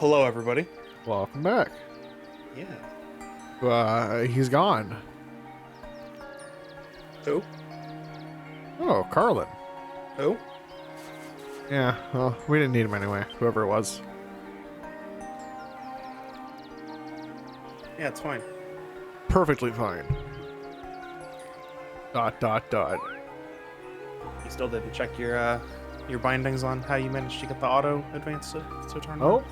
Hello, everybody. Welcome back. Yeah. He's gone. Who? Oh, Carlin. Who? Yeah, well, we didn't need him anyway, whoever it was. Yeah, it's fine. Perfectly fine. ... You still didn't check your bindings on how you managed to get the auto advance to turn on? Oh,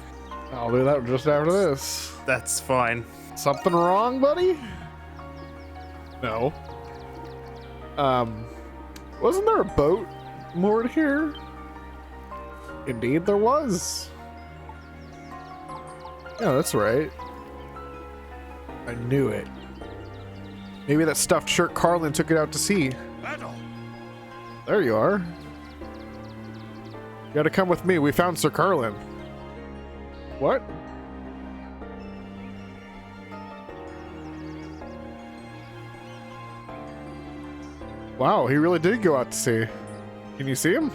I'll do that just after this. That's fine. Something wrong, buddy? No. Wasn't there a boat moored here? Indeed there was. Yeah, that's right. I knew it. Maybe that stuffed shirt Carlin took it out to sea. There you are. You gotta come with me. We found Sir Carlin. What? Wow, he really did go out to sea. Can you see him?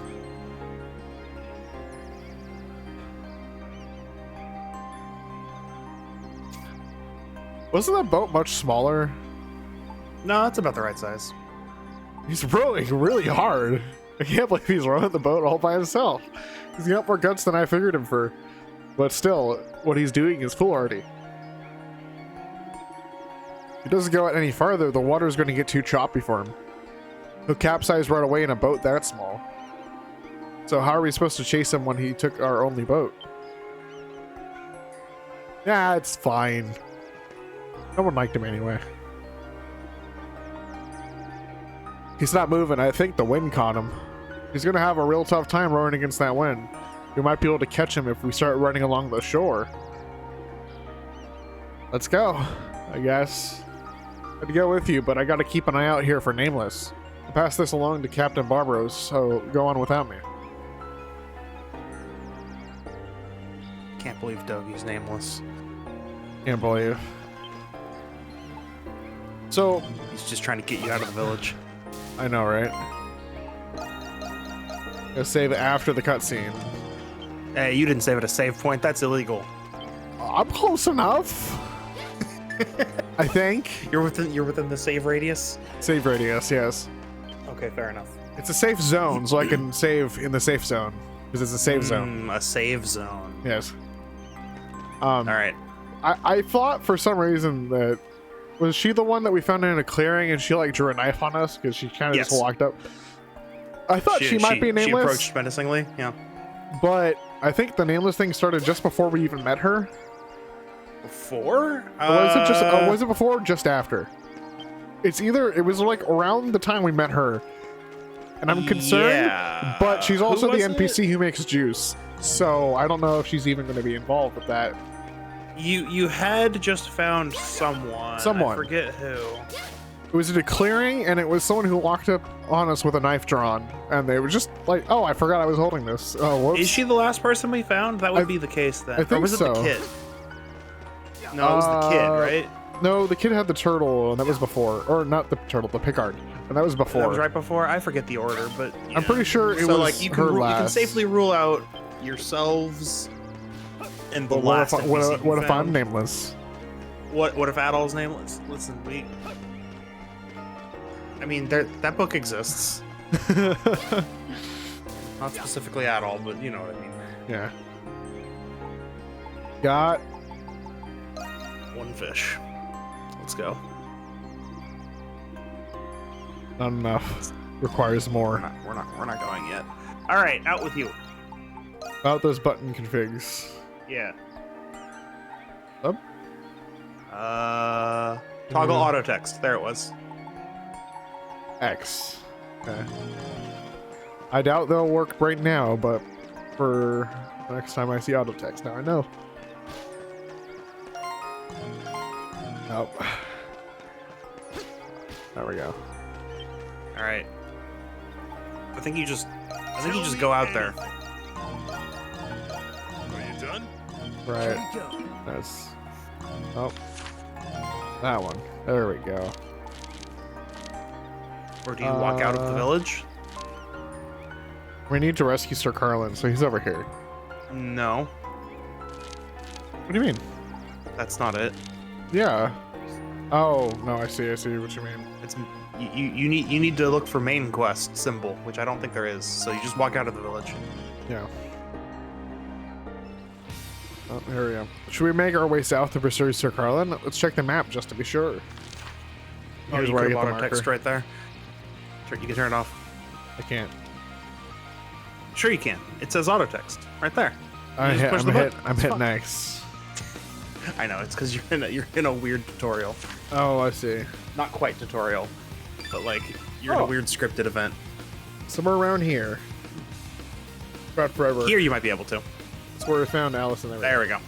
Wasn't that boat much smaller? No, it's about the right size. He's rowing really hard. I can't believe he's rowing the boat all by himself. He's got more guts than I figured him for. But still, what he's doing is foolhardy. If he doesn't go out any farther, the water's going to get too choppy for him. He'll capsize right away in a boat that small. So how are we supposed to chase him when he took our only boat? Yeah, it's fine. No one liked him anyway. He's not moving. I think the wind caught him. He's going to have a real tough time rowing against that wind. We might be able to catch him if we start running along the shore. Let's go, I guess. I'd go with you, but I got to keep an eye out here for Nameless. I'll pass this along to Captain Barbaros, so go on without me. Can't believe Doggy's nameless. Can't believe. So, He's just trying to get you out of the village. I know, right? Go save it after the cutscene. Hey, you didn't save at a save point. That's illegal. I'm close enough. I think. You're within the save radius? Save radius, yes. Okay, fair enough. It's a safe zone, so I can save in the safe zone. Because it's a safe zone. A save zone. Yes. Alright. I thought for some reason that... Was she the one that we found in a clearing and she like drew a knife on us? Because she kind of just walked up. I thought she might be Nameless. She approached menacingly, yeah. But I think the Nameless thing started just before we even met her. Before? Or was it before or just after? It's either, it was like around the time we met her. And I'm concerned, but she's also the NPC who makes juice. So I don't know if she's even going to be involved with that. You had just found someone. I forget who. It was at a clearing, and it was someone who walked up on us with a knife drawn. And they were just like, oh, I forgot I was holding this. Oh, whoops. Is she the last person we found? That would be the case then. I think or was it so. the kid? No, it was the kid, right? No, the kid had the turtle, and that was before. Or not the turtle, the Picard. And that was before. That was right before? I forget the order, but... Yeah. I'm pretty sure it was like, you can last. You can safely rule out yourselves and the But last what if I'm Nameless? What if Adol's nameless? Listen, I mean, that book exists. Not specifically Adol, but you know what I mean. Yeah. Got one fish. Let's go. Not enough. Requires more. We're not going yet. All right, out with you. About those button configs. Yeah. Up. Toggle auto text. There it was. X. Okay. I doubt they'll work right now, but for next time I see auto text, now I know. Nope. There we go. All right. I think you just go out there. Are you done? Right. That's. Oh. That one. There we go. Or do you walk out of the village? We need to rescue Sir Carlin, so he's over here. No. What do you mean? That's not it. Yeah. Oh no, I see what you mean. It's you need to look for main quest symbol, which I don't think there is. So you just walk out of the village. Yeah. Oh, there we go. Should we make our way south to pursue Sir Carlin? Let's check the map just to be sure. Here's you where I could get the auto text marker. right there. Sure, you can turn it off. I can't. Sure, you can. It says auto text right there. I'm just push the button. hitting X. I know it's because you're in a weird tutorial. Oh, I see. Not quite tutorial, but like you're in a weird scripted event. Somewhere around here. About forever. Here you might be able to. That's where we found Alice and everything. There we go.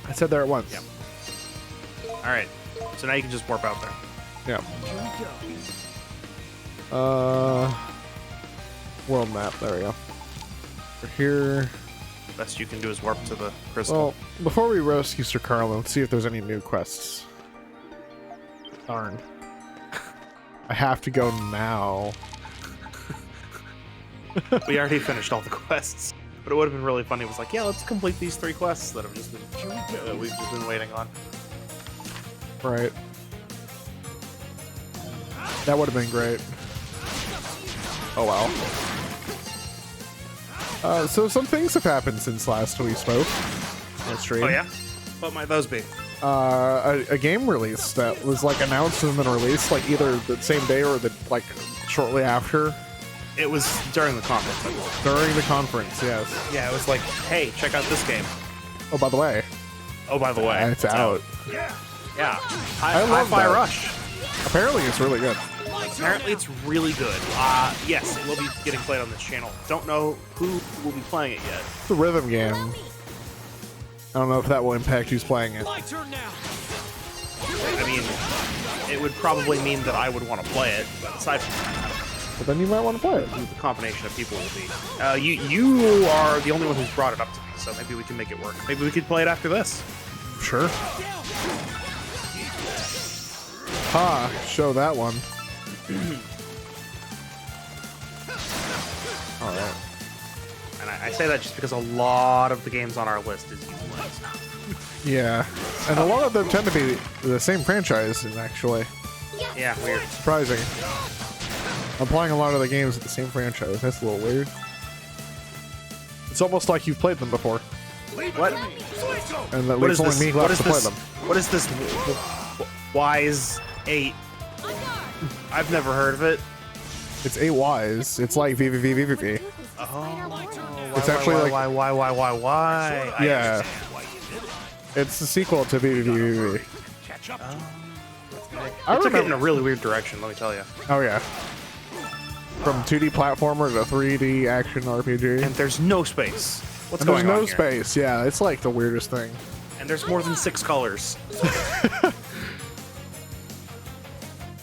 I said there at once. Yep. All right. So now you can just warp out there. Yeah. World map. There we go. We're here. Best you can do is warp to the crystal. Well, before we rescue Sir Carlin, let's see if there's any new quests. Darn. I have to go now. We already finished all the quests, but it would have been really funny. It was like, yeah, let's complete these 3 quests that have just been we've just been waiting on. Right. That would have been great. Oh well. So some things have happened since last we spoke on stream. Oh yeah, what might those be? A game release that was like announced and then released like either the same day or the like shortly after. It was during the conference. I believe. During the conference, yes. Yeah, it was like, hey, check out this game. Oh, by the way, Oh, by the way, it's out. Yeah. I love Hi-Fi that. Rush. Apparently, it's really good. Apparently, it's really good. Yes, it will be getting played on this channel. Don't know who will be playing it yet. It's a rhythm game. I don't know if that will impact who's playing it. I mean, it would probably mean that I would want to play it, but aside from that, But then you might want to play it. the combination of people will be. You are the only one who's brought it up to me, so maybe we can make it work. Maybe we could play it after this. Sure. Ha! Show that one. All right. And I say that just because a lot of the games on our list is useless. Yeah, and a lot of them tend to be the same franchise. Actually, Yeah, weird. surprising. I'm playing a lot of the games at the same franchise. That's a little weird. It's almost like you've played them before, What? and that What leaves is only this? me What left is to play this? them. What is this? Wise 8. I've never heard of it. It's 8 Ys. It's like VVV. It's actually like why? I Yeah. understand why you did it. it's the sequel to VVV. I It took it in a remember. really weird direction, let me tell you. Oh yeah. From 2D platformer to 3D action RPG. And there's no space. What's And there's going no on here? space. Yeah, it's like the weirdest thing. And there's more than 6 colors. I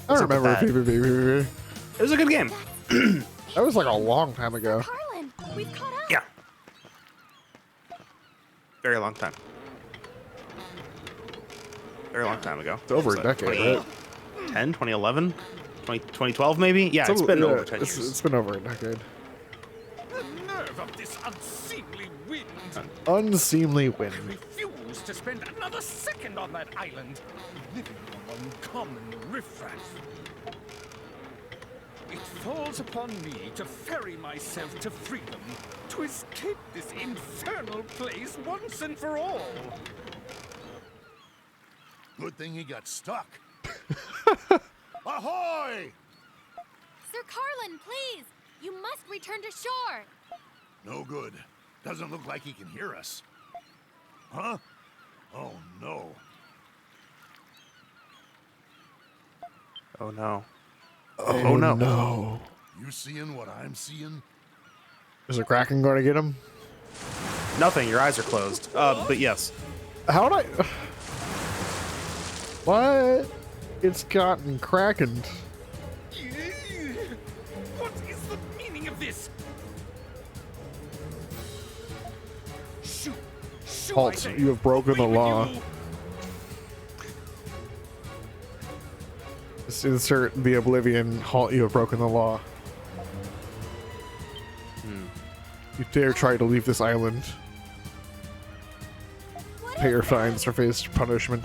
What's up with remember that? VVV. It was a good game. That was like a long time ago. Carlin, we've caught up. Yeah. Very long time. Very long time ago. It's over a decade, right? 10, 2011, 2012 maybe? Yeah, it's been over 10 years. It's been over a decade. The nerve of this unseemly wind! Unseemly wind. Refuse to spend another second on that island, living among common riffraff. It falls upon me to ferry myself to freedom, to escape this infernal place once and for all. Good thing he got stuck. Ahoy! Sir Carlin, please! You must return to shore! No good. Doesn't look like he can hear us. Huh? Oh no. Oh no. Oh no. You seeing what I'm seeing? Is the Kraken going to get him? Nothing, your eyes are closed. But yes. How'd I... What? It's gotten Krakened. What is the meaning of this? Shoo! Shoo, I Halt, say. you have broken the Away with law. you. Just insert the Oblivion. Halt, you have broken the law. You dare try to leave this island. Pay your fines or face punishment.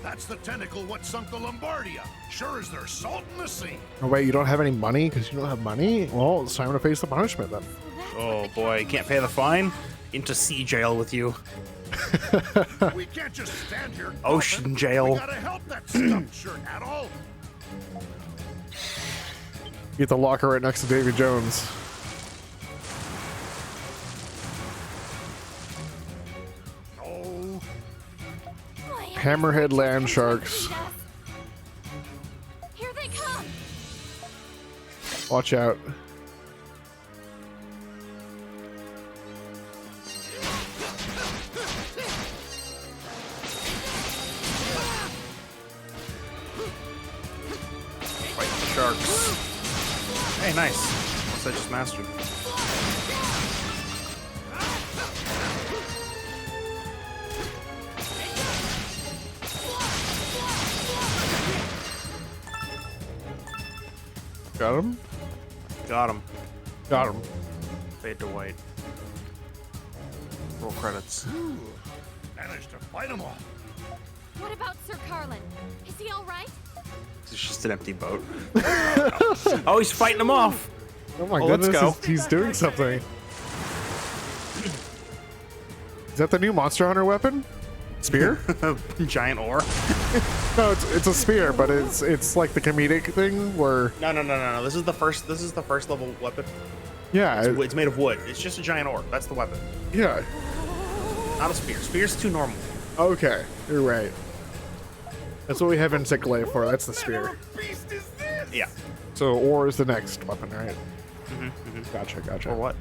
That's the tentacle what sunk the Lombardia. Sure as there's salt in the sea. Oh wait, you don't have any money because you don't have money? Well, it's time to face the punishment then. Oh boy, you can't pay the fine? Into sea jail with you. We can't just stand here. Ocean gulping. jail. We gotta help that stuffed shirt, Adol. Get the locker right next to Davy Jones. Oh, Hammerhead land sharks. Here they come. Watch out. Fight the sharks. Hey, nice. What's I just mastered? Got him? Got him. Got him. Fade to white. Roll credits. managed to fight them all. What about Sir Carlin? Is he all right? It's just an empty boat. Oh, he's fighting them off. Oh my Well, let's goodness, go. he's doing something. Is that the new Monster Hunter weapon? Spear? Giant ore. No, it's a spear, but it's like the comedic thing where No. This is the first level weapon. yeah, It's made of wood. It's just a giant ore. That's the weapon. yeah. Not a spear. Spear's too normal. Okay, you're right. That's what we have Insect Glaive for. That's the spear. Beast is this? Yeah. So ore is the next weapon, right? Gotcha. Or what?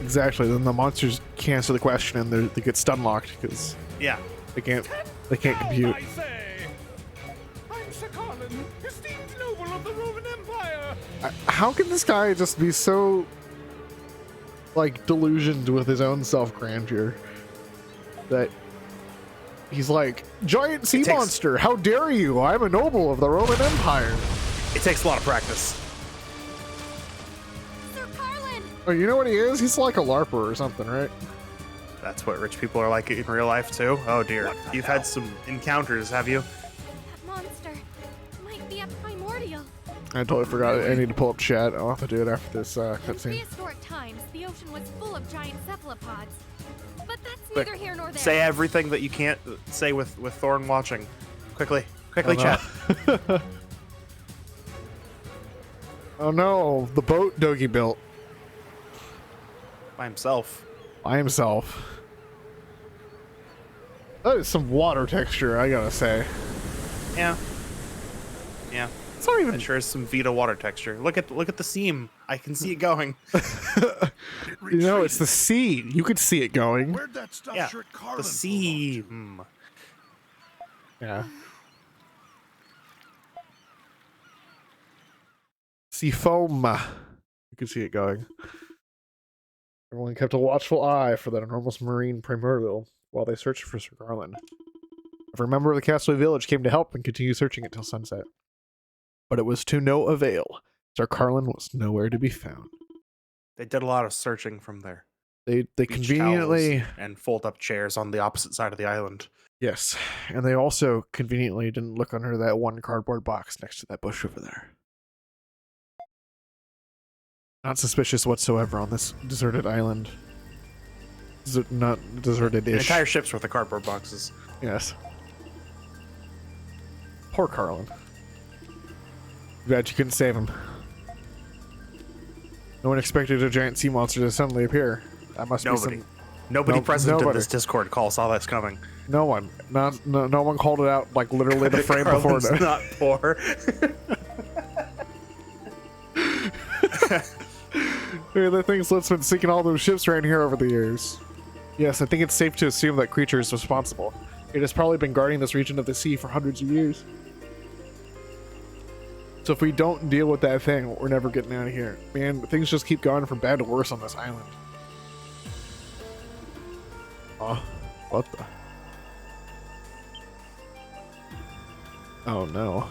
Exactly. Then the monsters can't answer the question and they get stun locked because Yeah. they can't compute. I say, I'm Sir Carlin, esteemed noble of the Roman Empire. How can this guy just be so like delusioned with his own self grandeur that he's like, giant sea takes- monster, how dare you? I'm a noble of the Roman Empire. It takes a lot of practice. Sir Carlin! Oh, you know what he is? He's like a LARPer or something, right? That's what rich people are like in real life too. Oh dear. What the You've hell? had some encounters, have you? That monster might be a primordial. I totally forgot. I need to pull up chat. I'll have to do it after this In cutscene. prehistoric times, the ocean was full of giant cephalopods. But that's Quick, neither here nor there. Say everything that you can't say with Thorn watching. Quickly, chat. Oh no, the boat Dogi built By himself. by himself. That is some water texture, I gotta say. Yeah. It's not even. It sure is some Vita water texture. Look at the seam. I can see it going. It You know, it's retreated. the sea. You could see it going. Where'd that stuffed Yeah. shirt Carlin The belong to? seam. Yeah. Sea foam. You could see it going. Everyone kept a watchful eye for that enormous marine primordial while they searched for Sir Garland. Every member of the Castaway Village came to help and continued searching until sunset. But it was to no avail. Sir Carlin was nowhere to be found. They did a lot of searching from there. They Beach conveniently towels and fold up chairs on the opposite side of the island. yes, and they also conveniently didn't look under that one cardboard box next to that bush over there. Not suspicious whatsoever on this deserted island. Not An deserted-ish. entire ship's worth of cardboard boxes. Yes. Poor Carlin. Glad you couldn't save him. No one expected a giant sea monster to suddenly appear. That must Nobody. be some. Nobody No- present in nobody. this Discord call saw this coming. No one. No one called it out like literally the frame before. Carlin's not poor. Hey, that thing's what's been sinking all those ships around here over the years. Yes, I think it's safe to assume that creature is responsible. It has probably been guarding this region of the sea for hundreds of years. So if we don't deal with that thing, we're never getting out of here. Man, things just keep going from bad to worse on this island. Oh, what the? Oh no.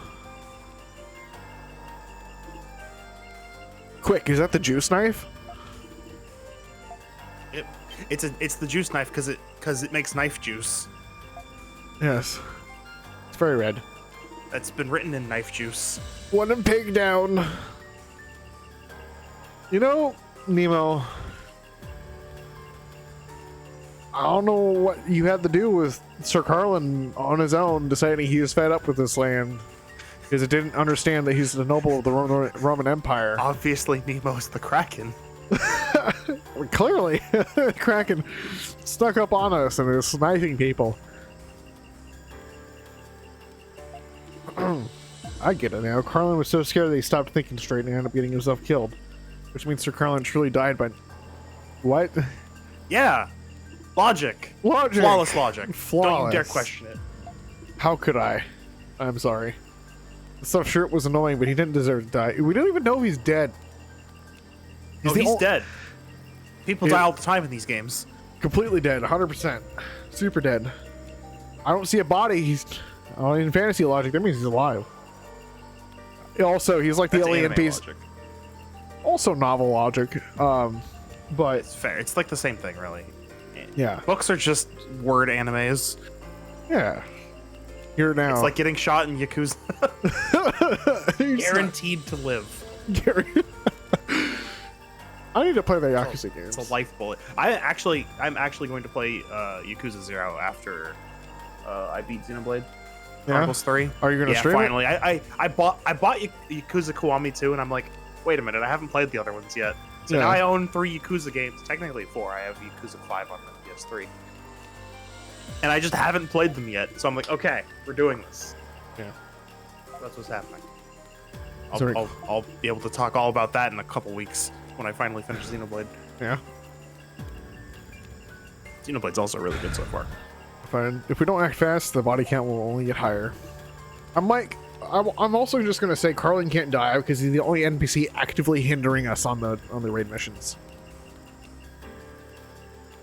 Quick, is that the juice knife? It's the juice knife because it makes knife juice. Yes. It's very red. That's been written in knife juice. One and pig down. You know, Nemo, I don't know what you had to do with Sir Carlin on his own deciding he was fed up with this land because it didn't understand that he's the noble of the Roman Empire. Obviously, Nemo's the Kraken. Clearly, Kraken snuck up on us and is sniping people. I get it now. Carlin was so scared that he stopped thinking straight and ended up getting himself killed. Which means Sir Carlin truly died by... What? Yeah. Logic. Logic. Flawless logic. Flawless. Don't you dare question it. How could I? I'm sorry. So sure it was annoying, but he didn't deserve to die. We don't even know if he's dead. He's dead. People die all the time in these games. Completely dead. 100%. Super dead. I don't see a body. He's... Oh, in fantasy logic, that means he's alive. Also, he's like the That's alien anime piece. logic. Also novel logic. But It's fair. It's like the same thing, really. yeah. Books are just word animes. Yeah. Here now. It's like getting shot in Yakuza. He's Guaranteed to live. not- I need to play the Yakuza games. It's a life bullet. I'm actually going to play Yakuza 0 after I beat Xenoblade Chronicles 3. Are you gonna Yeah, stream it? finally. I bought Yakuza Kiwami 2, and I'm like, wait a minute, I haven't played the other ones yet. So Yeah. now I own 3 Yakuza games. Technically 4. I have Yakuza 5 on the PS3. And I just haven't played them yet. So I'm like, okay, we're doing this. Yeah. That's what's happening. Sorry. I'll be able to talk all about that in a couple weeks when I finally finish Xenoblade. Yeah. Xenoblade's also really good so far. Fine. If we don't act fast, the body count will only get higher. I'm also just gonna say Carlin can't die because he's the only NPC actively hindering us on the raid missions.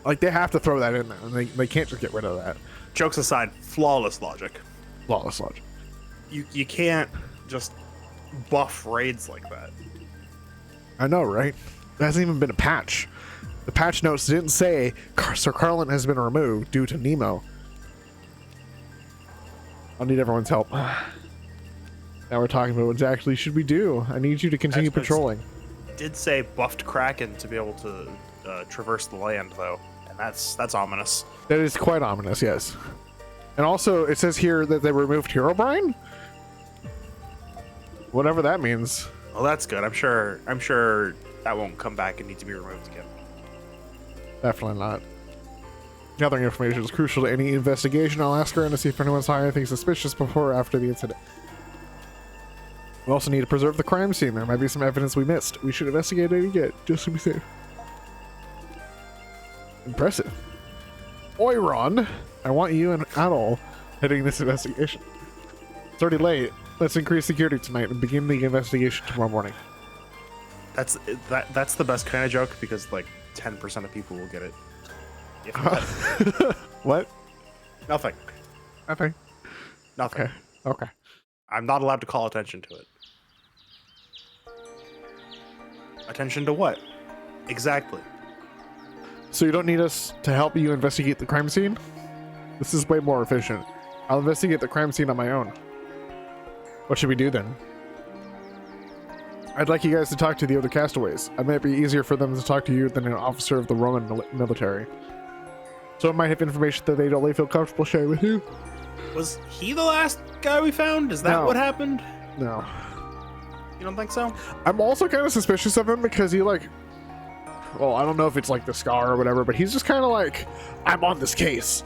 Like they have to throw that in there, and they can't just get rid of that. Jokes aside, flawless logic. Flawless logic. You can't just buff raids like that. I know, right? There hasn't even been a patch. The patch notes didn't say Sir Carlin has been removed due to Nemo. I'll need everyone's help. Now we're talking about what exactly should we do. I need you to continue Experts patrolling. Did say buffed Kraken to be able to traverse the land, though, and that's ominous. That is quite ominous, yes. And also, it says here that they removed Herobrine? Whatever that means. Well, that's good. I'm sure that won't come back and need to be removed again. Definitely not. Gathering information is crucial to any investigation. I'll ask her to see if anyone's hiding anything suspicious before or after the incident. We also need to preserve the crime scene. There might be some evidence we missed. We should investigate it again, just to be safe. Impressive. Oiron, I want you and Adol heading this investigation. It's already late. Let's increase security tonight and begin the investigation tomorrow morning. That's the best kind of joke because like 10% of people will get it. If not, What? nothing. Nothing. Nothing. Okay. Okay. I'm not allowed to call attention to it. Attention to what? Exactly. So you don't need us to help you investigate the crime scene? This is way more efficient. I'll investigate the crime scene on my own. What should we do then? I'd like you guys to talk to the other castaways. It might be easier for them to talk to you than an officer of the Roman military. So it might have information that they don't really feel comfortable sharing with you. Was he the last guy we found? Is that No. what happened? No. You don't think so? I'm also kind of suspicious of him because he like... Well, I don't know if it's like the scar or whatever, but he's just kind of like, I'm on this case.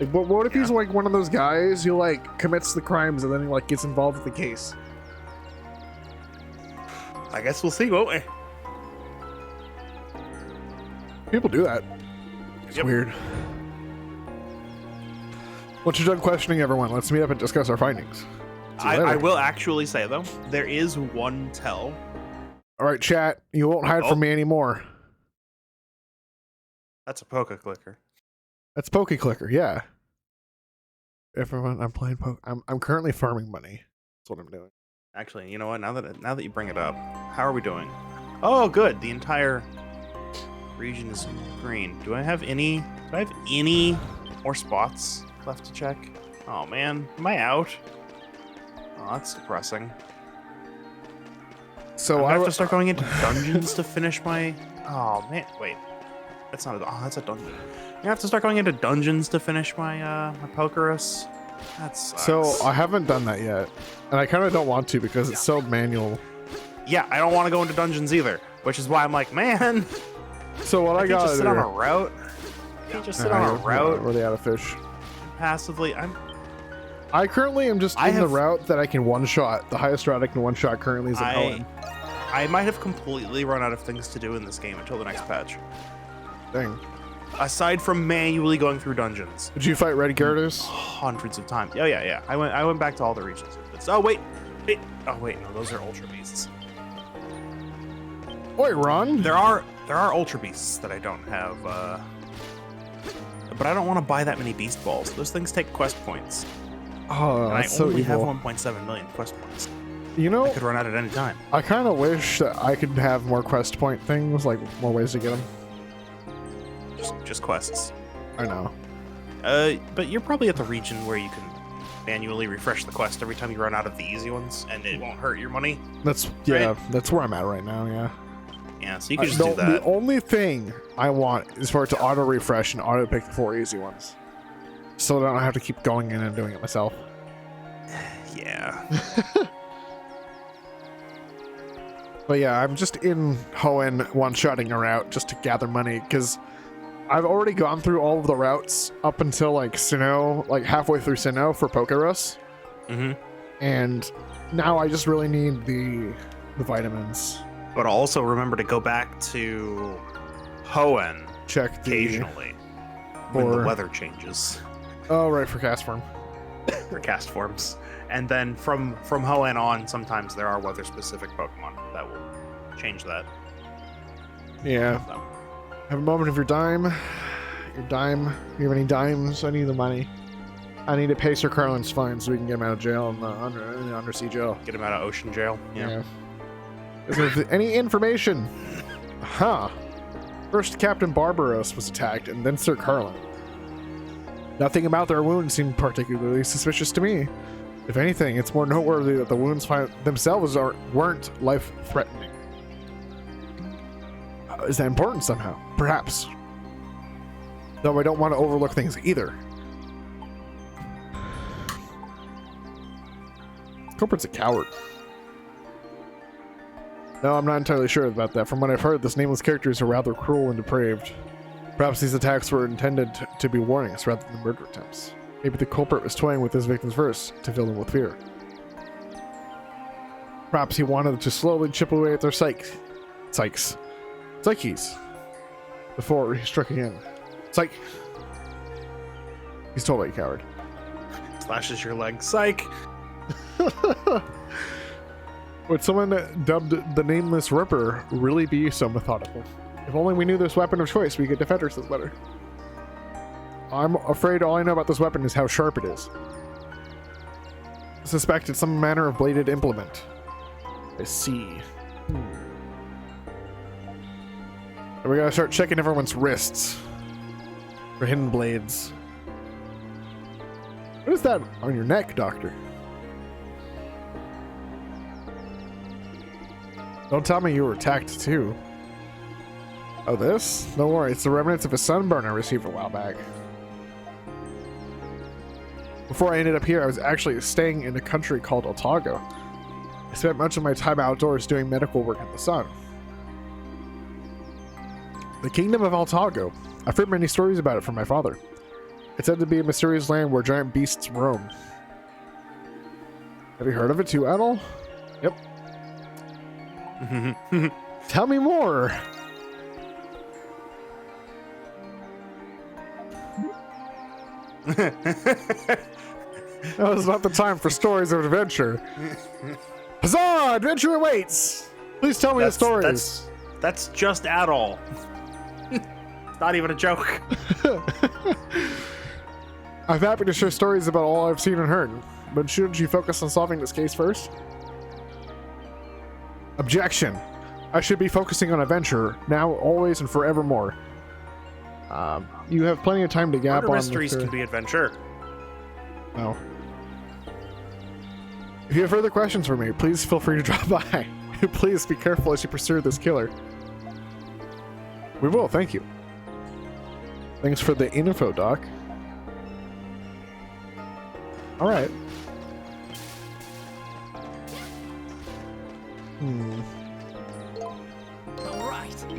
Like, what if he's like one of those guys who like commits the crimes and then he like gets involved with the case? I guess we'll see, won't we? People do that. It's Yep. weird. Once you're done questioning everyone, let's meet up and discuss our findings. See you I later. will actually say, though, there is one tell. All right, chat. You won't hide from me anymore. That's a poker clicker. That's Poke Clicker, yeah. Everyone, I'm playing Poke. I'm currently farming money. That's what I'm doing. Actually, you know what? Now that you bring it up, how are we doing? Oh, good. The entire Region is green. Do I have any more spots left to check? Oh man, am I out? Oh, that's depressing. So I have to start going into dungeons to finish my. Oh man, wait. That's not. That's a dungeon. I have to start going into dungeons to finish my my Pokerus. That sucks. So I haven't done that yet, and I kind of don't want to because it's so manual. Yeah, I don't want to go into dungeons either, which is why I'm like, man. So what I got just sit on a route. I can't just sit on a route. Really out of fish. Passively, I currently am just in the route that I can one-shot. The highest route I can one-shot currently is in Owen. I might have completely run out of things to do in this game until the next patch. Dang. Aside from manually going through dungeons. Did you fight Red Gyarados? Hundreds of times. Oh yeah. I went back to all the regions. Oh wait. Oh wait, no, those are Ultra Beasts. Oi, Ron. There are Ultra Beasts that I don't have, but I don't want to buy that many Beast Balls. Those things take quest points. Oh, and that's I so only evil. have 1.7 million quest points. You know, I could run out at any time. I kind of wish that I could have more quest point things, like more ways to get them. Just quests. I know. But you're probably at the region where you can manually refresh the quest every time you run out of the easy ones, and it won't hurt your money. That's that's where I'm at right now. Yeah. Yeah, so you can just do that. The only thing I want is for it to auto refresh and auto pick the 4 easy ones, so that I don't have to keep going in and doing it myself. Yeah. But yeah, I'm just in Hoenn one-shotting a route just to gather money, because I've already gone through all of the routes up until like Sinnoh, like halfway through Sinnoh for Pokerus. Mm-hmm. And now I just really need the vitamins. But also remember to go back to Hoenn Check occasionally when the weather changes. Oh, right, for cast form. For cast forms. And then from Hoenn on, sometimes there are weather-specific Pokemon that will change that. Yeah. So. Have a moment of your dime. Your dime. You have any dimes? I need the money. I need to pay Sir Carlin's fine so we can get him out of jail in the undersea jail. Get him out of ocean jail. Yeah. Is there any information? Huh. First, Captain Barbaros was attacked, and then Sir Carlin. Nothing about their wounds seemed particularly suspicious to me. If anything, it's more noteworthy that the wounds themselves weren't life-threatening. Is that important somehow? Perhaps. Though I don't want to overlook things either. Culprit's a coward. No, I'm not entirely sure about that. From what I've heard, this nameless characters are rather cruel and depraved. Perhaps these attacks were intended to be warnings rather than murder attempts. Maybe the culprit was toying with his victims first to fill them with fear. Perhaps he wanted to slowly chip away at their psyches before he struck again. Psych. He's totally a coward. Slashes your leg. Psych. Would someone dubbed the Nameless Ripper really be so methodical? If only we knew this weapon of choice, we could defend ourselves better. I'm afraid all I know about this weapon is how sharp it is. I suspect it's some manner of bladed implement. I see. And we gotta start checking everyone's wrists for hidden blades. What is that on your neck, Doctor? Don't tell me you were attacked too. Oh, this? Don't worry, it's the remnants of a sunburn I received a while back. Before I ended up here, I was actually staying in a country called Otago. I spent much of my time outdoors doing medical work in the sun. The Kingdom of Otago. I've heard many stories about it from my father. It's said to be a mysterious land where giant beasts roam. Have you heard of it too, Adol? Yep. Tell me more. Now is not the time for stories of adventure. Huzzah! Adventure awaits! Please tell me the stories. That's just Adol. It's not even a joke. I'm happy to share stories about all I've seen and heard, but shouldn't you focus on solving this case first? Objection. I should be focusing on adventure now, always, and forevermore. You have plenty of time to gap Murder on. mysteries can be adventure. No. If you have further questions for me, please feel free to drop by. Please be careful as you pursue this killer. We will, thank you. Thanks for the info, Doc. Alright. Alright, here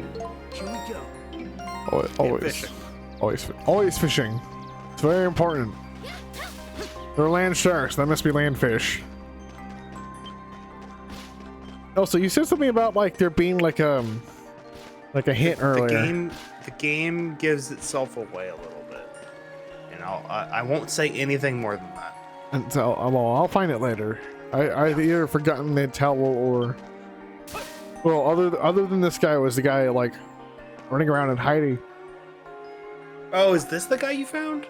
we go. Always fishing. It's very important. They're land sharks. That must be land fish. Also, you said something about like there being like a hint earlier. The game gives itself away a little bit. You know, I won't say anything more than that. And so, I'll find it later. I've either forgotten the tell or well, other than this guy was the guy like running around and hiding. Oh, is this the guy you found?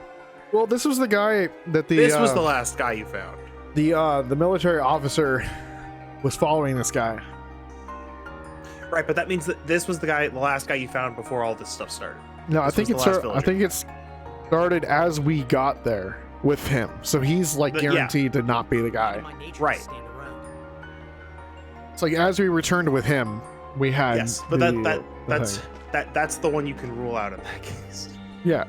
Well, this was the guy that This was the last guy you found. The military officer was following this guy. Right, but that means that this was the last guy you found before all this stuff started. No, I This think was the last I think it's started as we got there with him. So he's like guaranteed to not be the guy. My nature Right. to stand around. It's like as we returned with him, we had Yes, but the that's the one you can rule out in that case. yeah.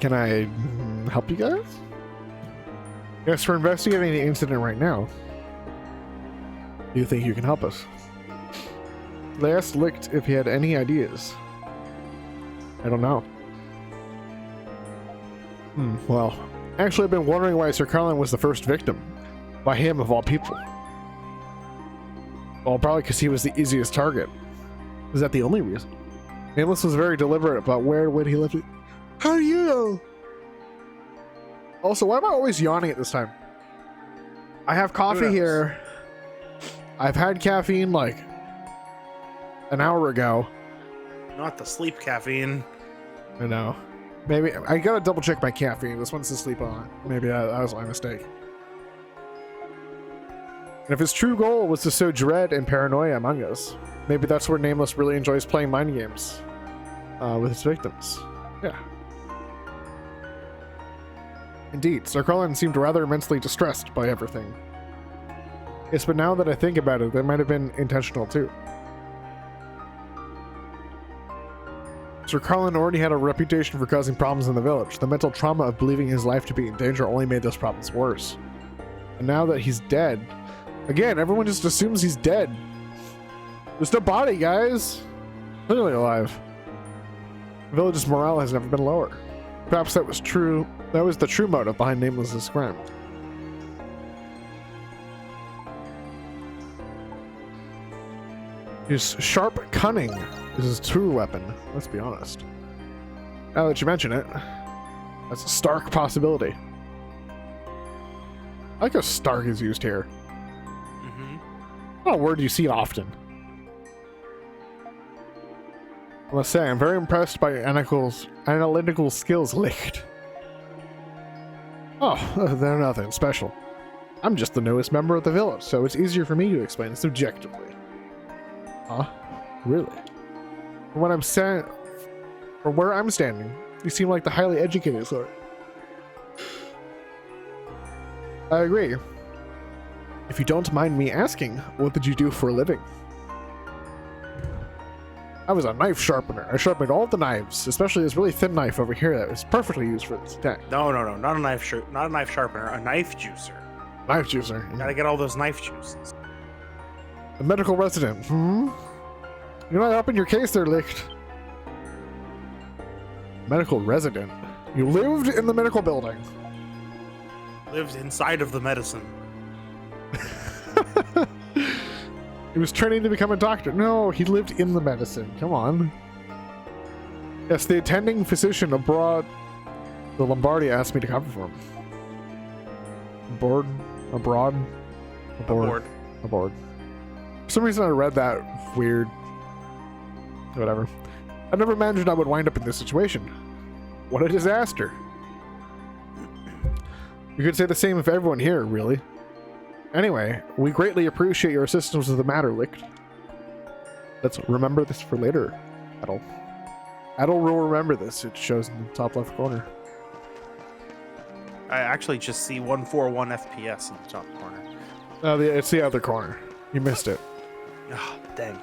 Can I help you guys? Yes, we're investigating the incident right now. Do you think you can help us? They asked Licht if he had any ideas. I don't know. Well, actually I've been wondering why Sir Carlin was the first victim. By him of all people. Well, probably because he was the easiest target. Is that the only reason? Nameless was very deliberate about where when he left it. How do you know? Also, why am I always yawning at this time? I have coffee here. I've had caffeine like an hour ago. Not the sleep caffeine. I know. Maybe I gotta double check my caffeine. This one's to sleep on. Maybe that was my mistake. And if his true goal was to sow dread and paranoia among us, maybe that's where Nameless really enjoys playing mind games with his victims. Yeah. Indeed, Sir Carlin seemed rather immensely distressed by everything. Yes, but now that I think about it, that might have been intentional too. Sir Carlin already had a reputation for causing problems in the village. The mental trauma of believing his life to be in danger only made those problems worse. And now that he's dead, again, everyone just assumes he's dead. There's no body, guys. Clearly alive. The village's morale has never been lower. Perhaps that was true. That was the true motive behind Nameless's crime. His sharp cunning is his true weapon. Let's be honest. Now that you mention it, that's a stark possibility. I like how stark is used here. Not a word you see often. I must say, I'm very impressed by your analytical skills, Licht. Oh, they're nothing special. I'm just the newest member of the village, so it's easier for me to explain subjectively. Huh? Really? From what I'm saying, or where I'm standing, you seem like the highly educated sort. I agree. If you don't mind me asking, what did you do for a living? I was a knife sharpener. I sharpened all the knives, especially this really thin knife over here that was perfectly used for this attack. No, not a knife sharpener, a knife juicer. Knife juicer. Gotta get all those knife juices. A medical resident. You're not helping your case there, Licht. Medical resident? You lived in the medical building. Lived inside of the medicine. He was training to become a doctor. No, he lived in the medicine. Come on. Yes, the attending physician abroad, the Lombardi asked me to cover for him. Aboard. For some reason I read that weird. Whatever. I never imagined I would wind up in this situation. What a disaster. You could say the same of everyone here, really. Anyway, we greatly appreciate your assistance with the matter, Licht. Let's remember this for later, Adel. Adel will remember this. It shows in the top left corner. I actually just see 141 FPS in the top corner. It's the other corner. You missed it. Ah, dang.